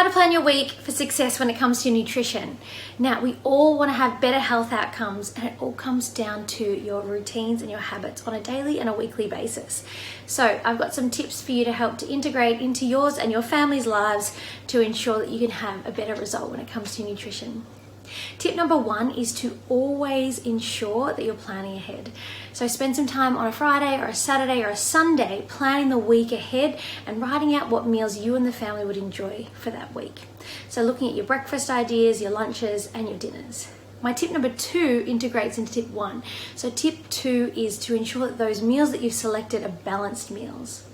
how to plan your week for success when it comes to nutrition. Now, we all want to have better health outcomes, and it all comes down to your routines and your habits on a daily and a weekly basis. So I've got some tips for you to help to integrate into yours and your family's lives to ensure that you can have a better result when it comes to nutrition. Tip number one is to always ensure that you're planning ahead. So spend some time on a Friday or a Saturday or a Sunday planning the week ahead and writing out what meals you and the family would enjoy for that week. So looking at your breakfast ideas, your lunches and your dinners. My tip number two integrates into tip one. So tip two is to ensure that those meals that you've selected are balanced meals.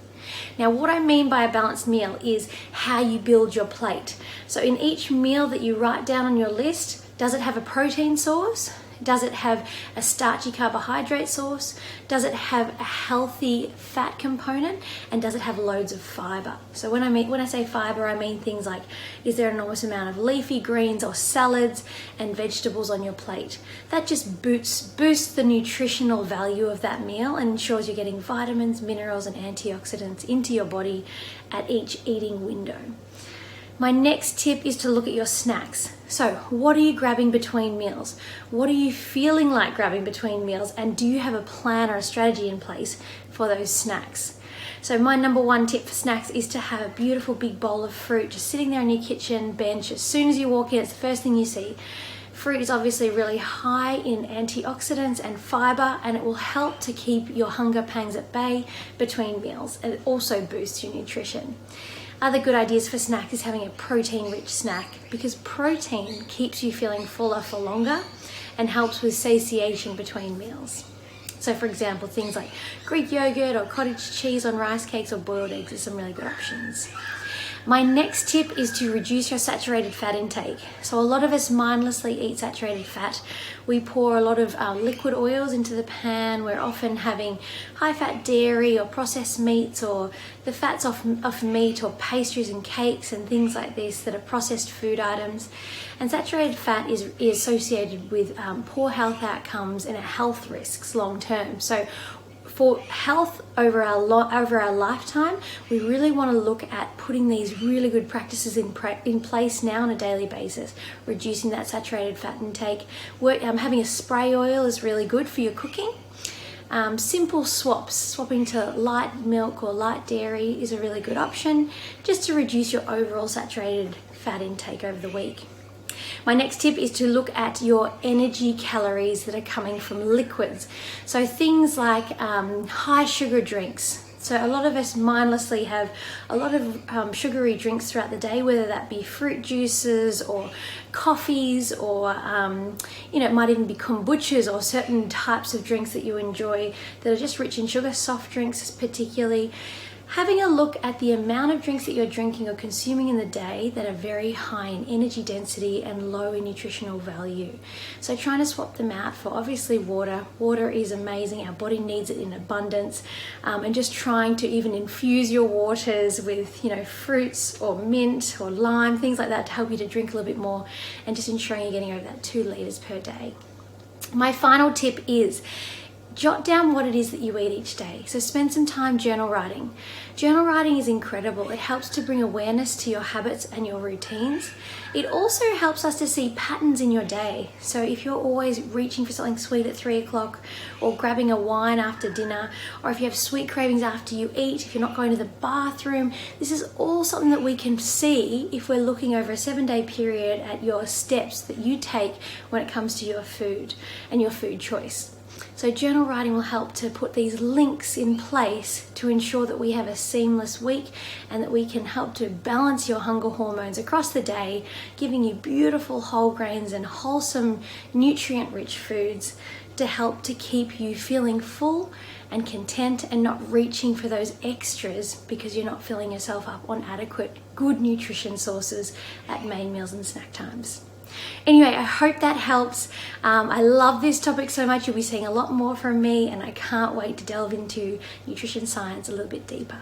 Now, what I mean by a balanced meal is how you build your plate. So in each meal that you write down on your list, does it have a protein source? Does it have a starchy carbohydrate source? Does it have a healthy fat component? And does it have loads of fiber? So when I say fiber, I mean things like, is there an enormous amount of leafy greens or salads and vegetables on your plate? That just boosts the nutritional value of that meal and ensures you're getting vitamins, minerals, and antioxidants into your body at each eating window. My next tip is to look at your snacks. So what are you grabbing between meals? What are you feeling like grabbing between meals? And do you have a plan or a strategy in place for those snacks? So my number one tip for snacks is to have a beautiful big bowl of fruit just sitting there on your kitchen bench. As soon as you walk in, it's the first thing you see. Fruit is obviously really high in antioxidants and fiber, and it will help to keep your hunger pangs at bay between meals. And it also boosts your nutrition. Other good ideas for snacks is having a protein-rich snack, because protein keeps you feeling fuller for longer and helps with satiation between meals. So for example, things like Greek yogurt or cottage cheese on rice cakes or boiled eggs are some really good options. My next tip is to reduce your saturated fat intake. So a lot of us mindlessly eat saturated fat. We pour a lot of liquid oils into the pan. We're often having high-fat dairy or processed meats, or the fats off meat or pastries and cakes and things like this that are processed food items. And saturated fat is associated with poor health outcomes and health risks long term. So for health over our lifetime, we really want to look at putting these really good practices in place now on a daily basis, reducing that saturated fat intake. Having a spray oil is really good for your cooking. Simple swapping to light milk or light dairy is a really good option, just to reduce your overall saturated fat intake over the week. My next tip is to look at your energy calories that are coming from liquids. So things like high sugar drinks. So a lot of us mindlessly have a lot of sugary drinks throughout the day, whether that be fruit juices or coffees or, it might even be kombuchas or certain types of drinks that you enjoy that are just rich in sugar, soft drinks particularly. Having a look at the amount of drinks that you're drinking or consuming in the day that are very high in energy density and low in nutritional value. So trying to swap them out for obviously water. Water is amazing, our body needs it in abundance. And just trying to even infuse your waters with, fruits or mint or lime, things like that to help you to drink a little bit more, and just ensuring you're getting over that 2 liters per day. My final tip is, jot down what it is that you eat each day. So spend some time journal writing. Journal writing is incredible. It helps to bring awareness to your habits and your routines. It also helps us to see patterns in your day. So if you're always reaching for something sweet at 3 o'clock, or grabbing a wine after dinner, or if you have sweet cravings after you eat, if you're not going to the bathroom, this is all something that we can see if we're looking over a 7-day period at your steps that you take when it comes to your food and your food choice. So journal writing will help to put these links in place to ensure that we have a seamless week and that we can help to balance your hunger hormones across the day, giving you beautiful whole grains and wholesome nutrient-rich foods to help to keep you feeling full and content and not reaching for those extras because you're not filling yourself up on adequate, good nutrition sources at main meals and snack times. Anyway, I hope that helps. I love this topic so much. You'll be seeing a lot more from me, and I can't wait to delve into nutrition science a little bit deeper.